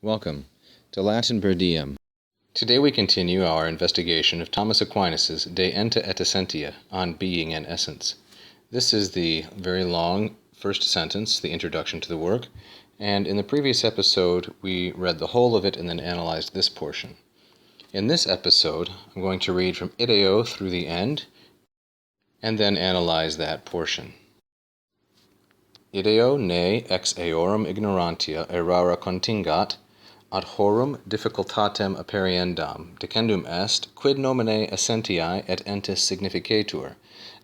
Welcome to LatinPerDiem. Today we continue our investigation of Thomas Aquinas' De Ente et Essentia on being and essence. This is the very long first sentence, the introduction to the work, and in the previous episode we read the whole of it and then analyzed this portion. In this episode I'm going to read from ideo through the end and then analyze that portion. Ideo ne ex eorum ignorantia errara contingat ad horum difficultatem aperiendam, decendum est, quid nomine essentiae et entis significatur,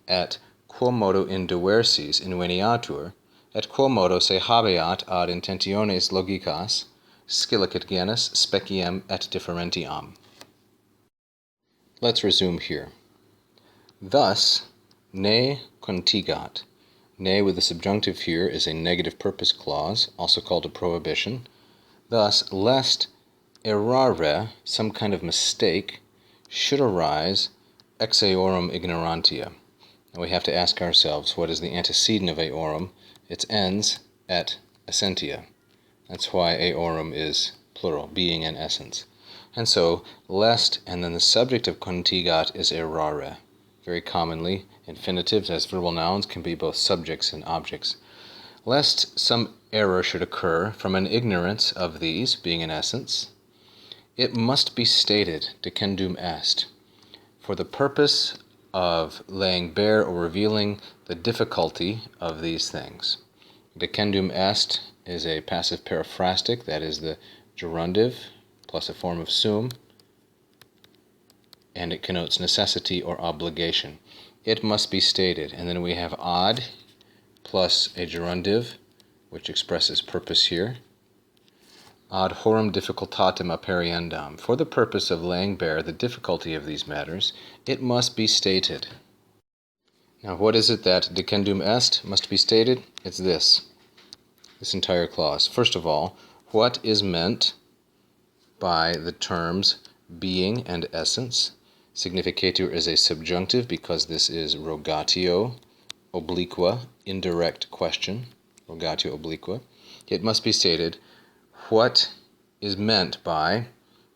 et quo modo in diversis inveniatur, et quo modo se habeat ad intentiones logicas, scilicet genus speciem et differentiam. Let's resume here. Thus, ne contingat. Ne with the subjunctive here is a negative purpose clause, also called a prohibition. Thus, lest errare, some kind of mistake, should arise ex eorum ignorantia. Now we have to ask ourselves, what is the antecedent of eorum? It ends et essentia. That's why eorum is plural, being and essence. And so, lest, and then the subject of contingat is errare. Very commonly, infinitives as verbal nouns can be both subjects and objects. Lest some error should occur from an ignorance of these, being in essence, it must be stated, decendum est, for the purpose of laying bare or revealing the difficulty of these things. Decendum est is a passive periphrastic, that is the gerundive plus a form of sum, and it connotes necessity or obligation. It must be stated, and then we have ad plus a gerundive, which expresses purpose here. Ad horum difficultatem aperiendam. For the purpose of laying bare the difficulty of these matters, it must be stated. Now, what is it that decendum est must be stated? It's this entire clause. First of all, what is meant by the terms being and essence? Significator is a subjunctive because this is rogatio obliqua, indirect question, rogatio obliqua. It must be stated what is meant by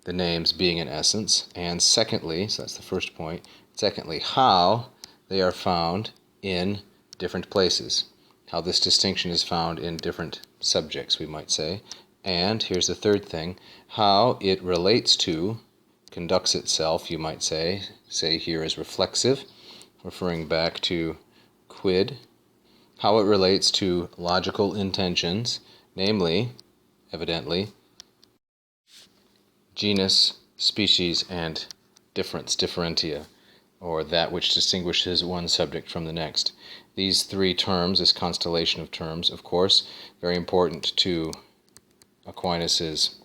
the names being and essence, and secondly, so that's the first point, secondly, how they are found in different places, how this distinction is found in different subjects, we might say, and here's the third thing, how it relates to, conducts itself, you might say here is reflexive, referring back to quid, how it relates to logical intentions, namely, evidently, genus, species, and difference, differentia, or that which distinguishes one subject from the next. These three terms, this constellation of terms, of course, very important to Aquinas'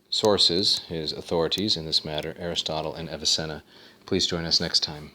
sources, his authorities in this matter, Aristotle and Avicenna. Please join us next time.